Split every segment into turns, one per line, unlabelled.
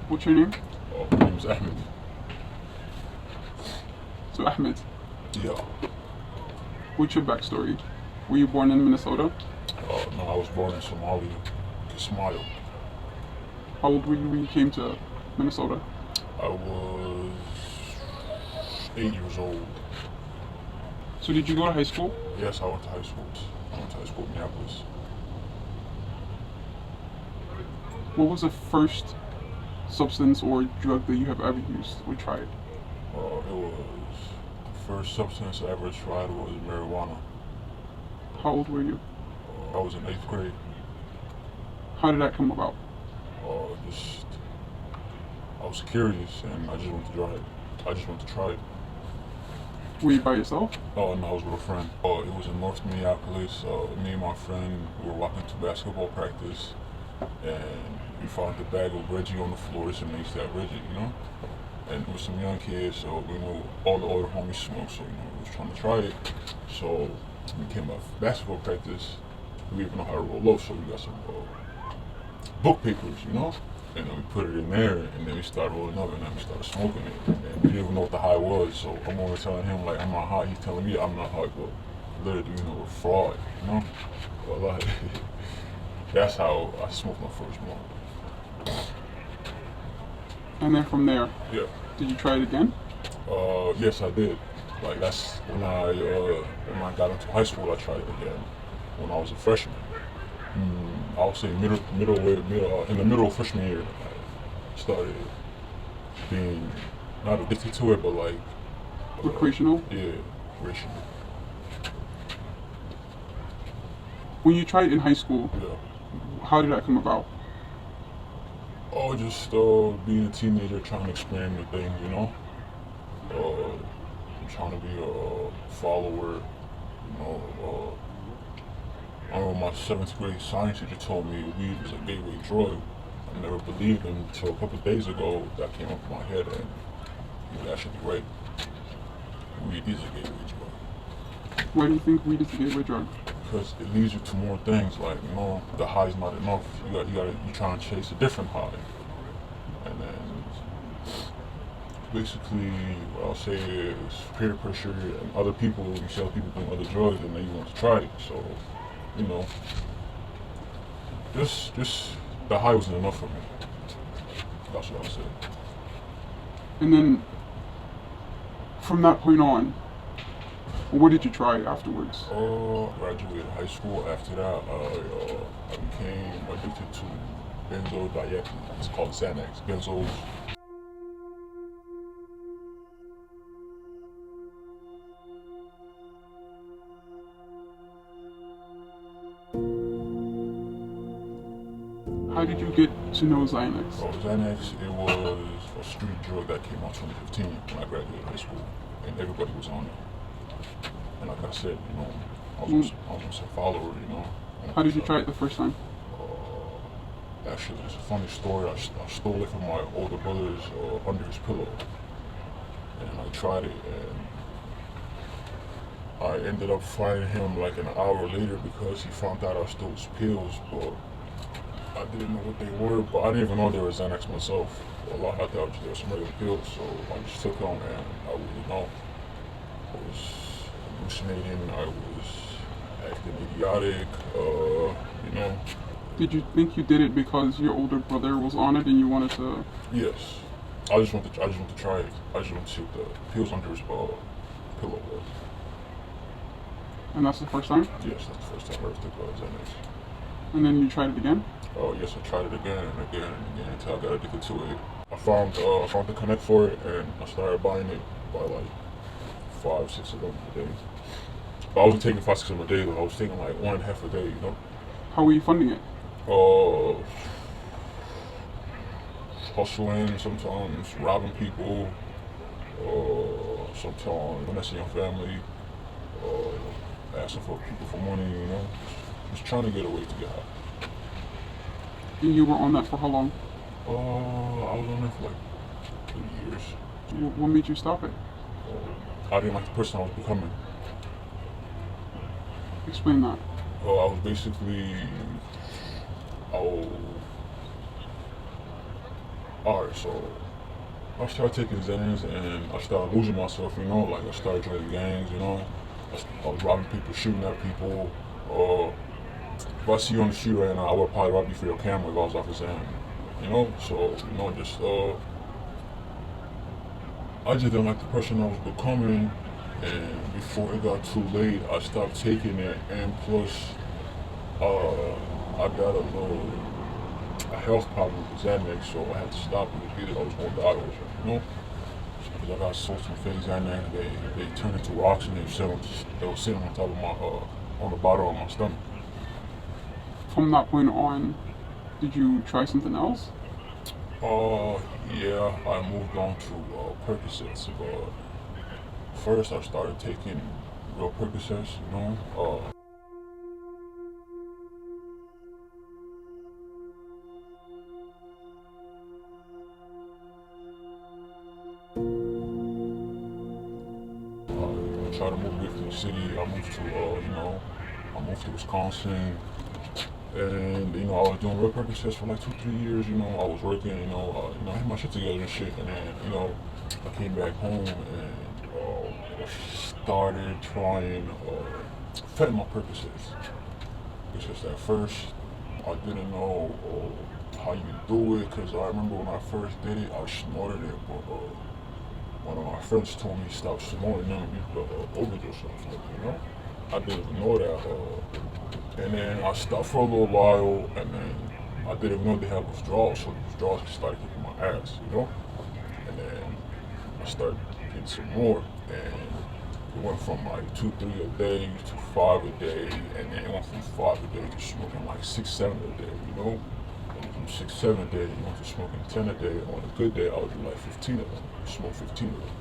What's your name?
My name is Ahmed.
So Ahmed,
Yeah.
what's your backstory? Were you born in Minnesota?
No, I was born in Somalia. Kismayo.
How old were you when you came to Minnesota?
I was 8 years old.
So did you go to high school?
Yes, I went to high school. I went to high school in Minneapolis.
What was the first substance or drug that you have ever used or tried?
It was the first substance I ever tried was marijuana.
How old were you?
I was in 8th grade.
How did that come about?
I was curious and I just wanted to try it. I just wanted to try it.
Were you by yourself?
Oh, no, I was with a friend. It was in North Minneapolis. Me and my friend were walking to basketball practice, and we found the bag of Reggie on the floor. It's amazing that Reggie, you know? And it was some young kids, so we know all the older homies smoked, so, we was trying to try it. So we came off basketball practice. We didn't know how to roll up, so we got some book papers, you know? And then we put it in there, and then we started rolling up, and then we started smoking it. And we didn't even know what the high was, so I'm always telling him, like, I'm not high. He's telling me I'm not high, but literally, we're fraud, you know? But, like, that's how I smoked my first blunt.
And then from there,
Yeah.
did you try it again?
Yes, I did. Like, that's when I got into high school, I tried it again. When I was a freshman. I would say in the middle of freshman year, I started being not addicted to it, but like
Recreational?
Yeah, recreational.
When you tried it in high school,
Yeah.
how did that come about?
Just being a teenager, trying to experiment with things, you know. Trying to be a follower, you know. I remember my 7th grade science teacher told me weed was a gateway drug. I never believed him until a couple of days ago that came up in my head, and he was actually right. Weed is a gateway drug.
Why do you think weed is a gateway drug?
Because it leads you to more things, like, you know, the high's not enough. You try and chase a different high. And then basically what I'll say is peer pressure and other people, you see other people doing other drugs and then you want to try it. So, you know, just the high wasn't enough for me. That's what I'll say.
And then from that point on, what did you try afterwards?
Graduated high school. After that, I became addicted to benzodiazepines. It's called Xanax. Benzos.
How did you get to know Xanax?
Xanax, it was a street drug that came out in 2015 when I graduated high school, and everybody was on it. And like I said, you know, I was just a follower, you know.
How did you try it the first time?
Actually, it's a funny story. I stole it from my older brother's under his pillow, and I tried it, and I ended up fighting him like an hour later because he found out I stole his pills, but I didn't know what they were, but I didn't even know they were Xanax myself. Well, I thought they were some regular pills, so I just took them, and I wouldn't know. I was hallucinating, I was acting idiotic, you know.
Did you think you did it because your older brother was on it and you wanted to?
Yes. I just want to try it. I just want to see what the pills under his pillow was.
And that's the first time?
Yes, that's the first time I ever took Xanax.
And then you tried it again?
Yes, I tried it again and again and again until I got addicted to it. I found the connect for it, and I started buying it by like 5, 6 of them a day. But I wasn't taking 5, 6 of them a day though. I was taking like 1.5 a day, you know.
How were you funding it?
Hustling, sometimes robbing people, sometimes finessing your family, asking for people for money, you know. Just trying to get away to get high.
And you were on that for how long?
I was on it for like 2 years.
What made you stop it?
I didn't like the person I was becoming.
Explain that.
I was basically, I Alright, so I started taking Xans and I started losing myself, you know, like I started joining gangs, you know. I was robbing people, shooting at people. If I see you on the street right now, I would probably rob you for your camera if I was off Xan, you know. So, you know, just I just didn't like the person I was becoming, and before it got too late, I stopped taking it, and plus, I got a health problem with Xanax, so I had to stop it. Either I was going to die or something, you know? Because I got sold some fake Xanax, they turned into rocks and they were sitting on top of my, on the bottom of my stomach.
From that point on, did you try something else?
Yeah, I moved on to Percocets. First, I started taking real Percocets, you know. I tried to move away from the city. I moved to, I moved to Wisconsin. And, you know, I was doing real Percocets for like 2-3 years, you know. I was working, I had my shit together and shit. And then, you know, I came back home and started trying fentanyl Percocets. It's just at first, I didn't know how you do it, because I remember when I first did it, I snorted it, but one of my friends told me stop snorting them, you could overdose yourself, you know? I didn't even know that. And then I stopped for a little while, and then I didn't know they had withdrawals, so the withdrawals started kicking my ass, you know? And then I started getting some more, and it went from like 2-3 a day to 5 a day, and then it went from 5 a day to smoking like 6-7 a day, you know? And from 6-7 a day, it went to smoking 10 a day. On a good day, I would do like 15 of them, smoke 15 of them.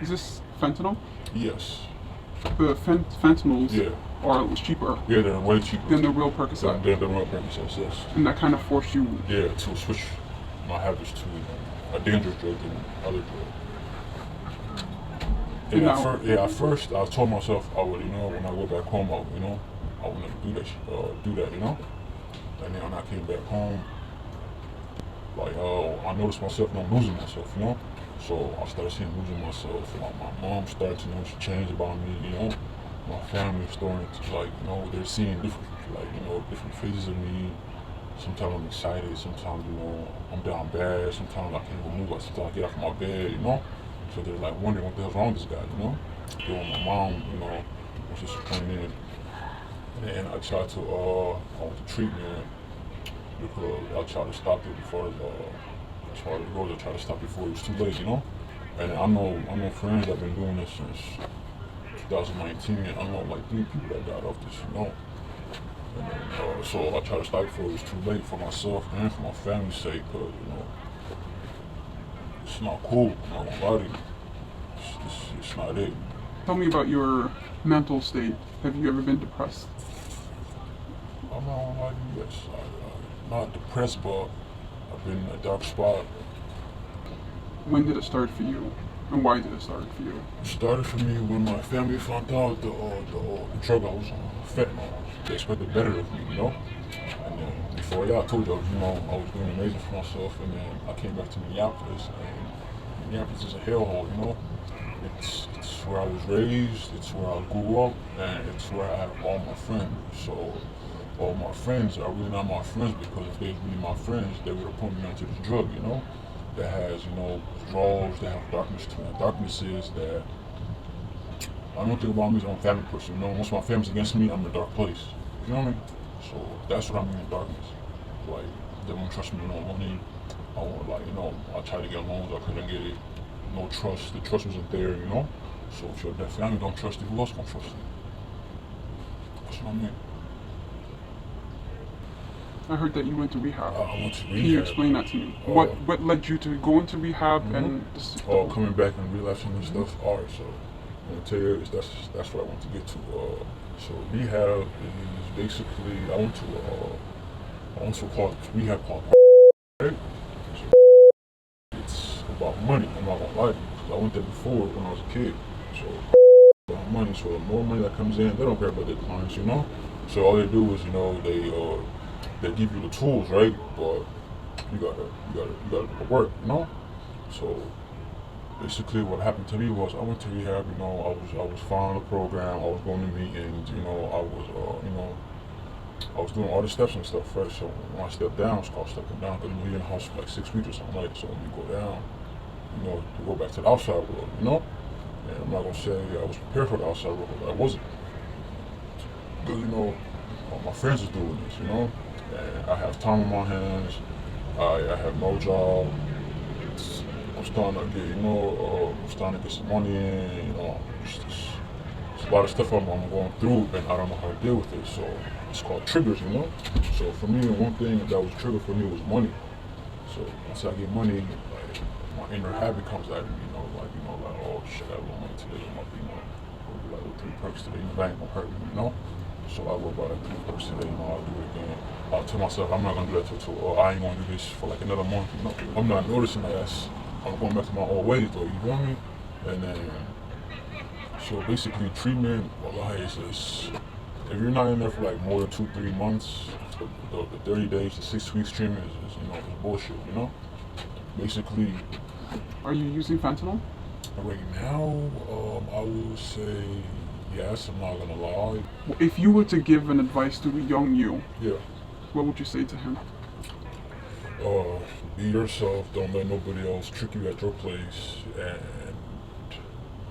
Is this fentanyl?
Yes.
The fentanyls
Yeah.
are cheaper
Yeah, they're way cheaper
than the real Percocet.
than the real Percocets, yes.
And that kind of forced you.
Yeah, to switch my habits to a dangerous drug than other drug. And at first, I told myself I would, when I go back home, I would never do that, you know. And then when I came back home, like I noticed myself, I'm losing myself, you know. So I started seeing losing myself. Like my mom started to notice a change about me, you know. My family was starting to they're seeing different phases of me. Sometimes I'm excited, sometimes, I'm down bad, sometimes I can't even move, sometimes I get off my bed, you know. So they're like wondering what the hell's wrong with this guy, you know. Then my mom, was disappointed. And then I tried to, I went to treatment because I tried to stop it before as far as it goes, I tried to stop before it was too late, you know. And I know friends that have been doing this since 2019, and I know like 3 people that died off this, you know. And then, so I tried to stop before it was too late for myself and for my family's sake, because, it's not cool, I'm not gonna lie to you. It's not it.
Tell me about your mental state. Have you ever been depressed?
I'm not gonna lie to you, yes. I'm not depressed, but I've been in a dark spot.
When did it start for you? And why did it start for you?
It started for me when my family found out the drug I was on, fentanyl. They expected better of me, you know? And then before that, I told you, I was doing amazing for myself, and then I came back to Minneapolis, and Minneapolis is a hellhole, you know? It's where I was raised, it's where I grew up, and it's where I have all my friends. So all my friends are really not my friends, because if they were really my friends, they would have put me onto this drug, you know? That has, withdrawals, that have darknesses, that I don't think about me as I'm a family person, you know? Once my family's against me, I'm in a dark place. You know what I mean? So that's what I mean in darkness. Like, they won't trust me with no money. I want, I tried to get loans, I couldn't get it. No trust, the trust wasn't there, you know? So if your family don't trust you, who else gonna trust you? That's what I mean.
I heard that you went to rehab.
I went to rehab.
Can you explain that to me? What led you to go into rehab and
coming back and relapsing and stuff? Alright, so I'm gonna tell you that's what I want to get to. So rehab is basically I went to a rehab called right? So it's about money, I'm not gonna lie to you, because I went there before when I was a kid. So about money, so the more money that comes in, they don't care about their clients, you know? So all they do is, they give you the tools, right? But you gotta work, you know. So basically, what happened to me was I went to rehab. You know, I was following the program. I was going to meetings. You know, I was doing all the steps and stuff first. So when I stepped down, it's called stepping down because you're in the house for like 6 weeks or something like that. So when you go down, you know, you go back to the outside world, you know. And I'm not gonna say I was prepared for the outside world, but I wasn't. Because you know, all my friends is doing this, you know, and I have time on my hands. I have no job. I'm starting to get, you know, I'm starting to get some money in, you know, it's a lot of stuff I'm going through and I don't know how to deal with it. So it's called triggers, you know. So for me, one thing that was a trigger for me was money. So once I get money, like my inner habit comes out of me, you know, like, oh shit, I got a little money today, I'm up, you know, I'll be like, 3 perks today, you know, that ain't gonna hurt me, you know. So I go buy like 3 perks today, you know, I'll do it again. I'll tell myself I'm not gonna do that till I ain't gonna do this for like another month, you know. I'm not noticing that I'm going back to my old ways though, you feel me? And then, so basically treatment, wallahi, is just, if you're not in there for like more than 2-3 months, the 30 days to 6 weeks treatment is you know, is bullshit, you know? Basically.
Are you using fentanyl?
Right now, I would say yes, I'm not gonna lie.
If you were to give an advice to a young you,
Yeah.
what would you say to him?
Be yourself, don't let nobody else trick you at your place, and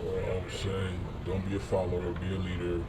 I would say don't be a follower, be a leader.